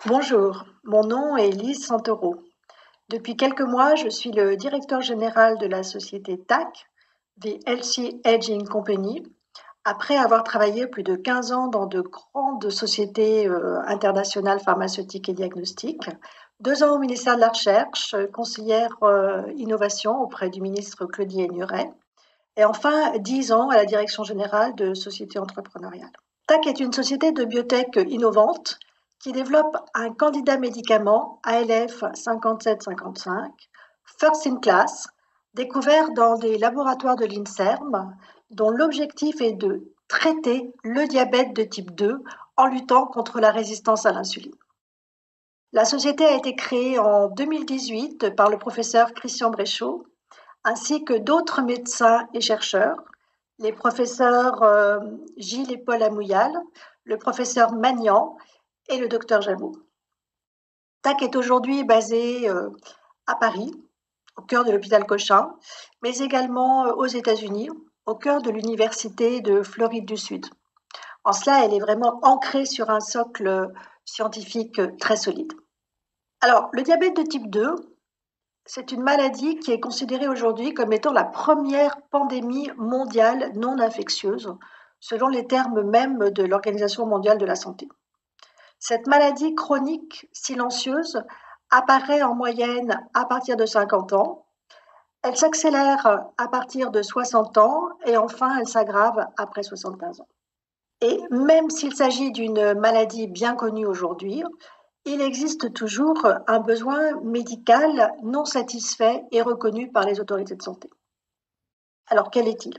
Bonjour, mon nom est Lise Santoro. Depuis quelques mois, je suis le directeur général de la société TAC, The Healthy Aging Company, après avoir travaillé plus de 15 ans dans de grandes sociétés internationales pharmaceutiques et diagnostiques, 2 ans au ministère de la Recherche, conseillère innovation auprès du ministre Claudie Aigneret, et enfin 10 ans à la direction générale de sociétés entrepreneuriales. TAC est une société de biotech innovante qui développe un candidat médicament ALF 5755, first in class, découvert dans des laboratoires de l'INSERM, dont l'objectif est de traiter le diabète de type 2 en luttant contre la résistance à l'insuline. La société a été créée en 2018 par le professeur Christian Bréchot, ainsi que d'autres médecins et chercheurs, les professeurs Gilles et Paul Amouyal, le professeur Magnan et le docteur Jameau. TAC est aujourd'hui basé à Paris, au cœur de l'hôpital Cochin, mais également aux États-Unis, au cœur de l'université de Floride du Sud. En cela, elle est vraiment ancrée sur un socle scientifique très solide. Alors, le diabète de type 2, c'est une maladie qui est considérée aujourd'hui comme étant la première pandémie mondiale non infectieuse, selon les termes mêmes de l'Organisation mondiale de la santé. Cette maladie chronique silencieuse apparaît en moyenne à partir de 50 ans. Elle s'accélère à partir de 60 ans et enfin elle s'aggrave après 75 ans. Et même s'il s'agit d'une maladie bien connue aujourd'hui, il existe toujours un besoin médical non satisfait et reconnu par les autorités de santé. Alors quel est-il?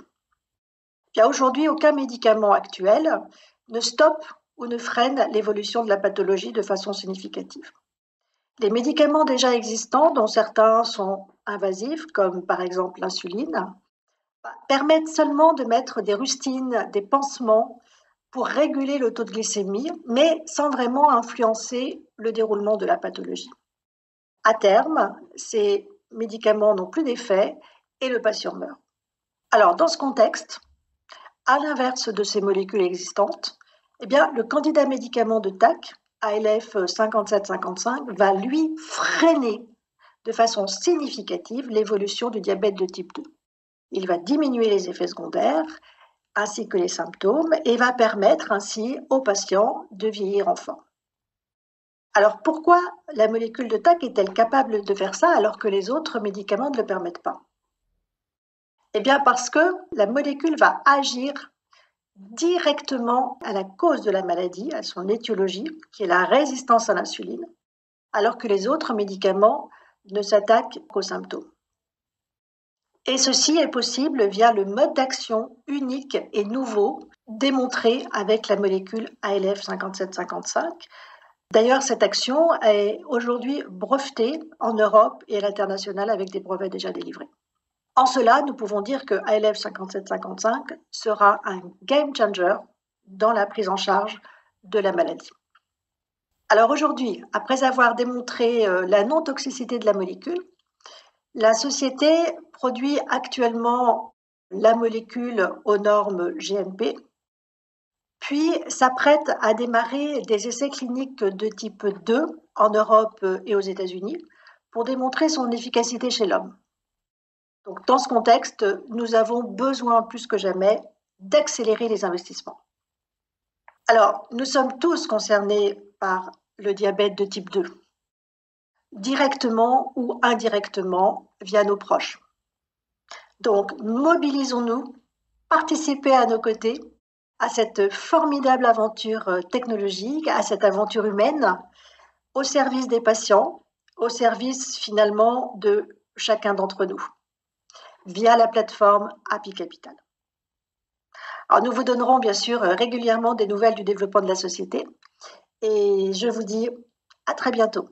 Bien, aujourd'hui, aucun médicament actuel ne stoppe ou ne freine l'évolution de la pathologie de façon significative. Les médicaments déjà existants, dont certains sont invasifs, comme par exemple l'insuline, permettent seulement de mettre des rustines, des pansements pour réguler le taux de glycémie, mais sans vraiment influencer le déroulement de la pathologie. À terme, ces médicaments n'ont plus d'effet et le patient meurt. Alors, dans ce contexte, à l'inverse de ces molécules existantes, eh bien, le candidat médicament de TAC, ALF 5755, va lui freiner de façon significative l'évolution du diabète de type 2. Il va diminuer les effets secondaires ainsi que les symptômes et va permettre ainsi aux patients de vieillir enfin. Alors pourquoi la molécule de TAC est-elle capable de faire ça alors que les autres médicaments ne le permettent pas? Eh bien parce que la molécule va agir directement à la cause de la maladie, à son étiologie, qui est la résistance à l'insuline, alors que les autres médicaments ne s'attaquent qu'aux symptômes. Et ceci est possible via le mode d'action unique et nouveau démontré avec la molécule ALF 5755. D'ailleurs, cette action est aujourd'hui brevetée en Europe et à l'international avec des brevets déjà délivrés. En cela, nous pouvons dire que ALF 5755 sera un game changer dans la prise en charge de la maladie. Alors aujourd'hui, après avoir démontré la non-toxicité de la molécule, la société produit actuellement la molécule aux normes GMP, puis s'apprête à démarrer des essais cliniques de type 2 en Europe et aux États-Unis pour démontrer son efficacité chez l'homme. Donc, dans ce contexte, nous avons besoin plus que jamais d'accélérer les investissements. Alors, nous sommes tous concernés par le diabète de type 2, directement ou indirectement via nos proches. Donc, mobilisons-nous, participez à nos côtés à cette formidable aventure technologique, à cette aventure humaine, au service des patients, au service finalement de chacun d'entre nous, via la plateforme Happy Capital. Alors, nous vous donnerons bien sûr régulièrement des nouvelles du développement de la société et je vous dis à très bientôt.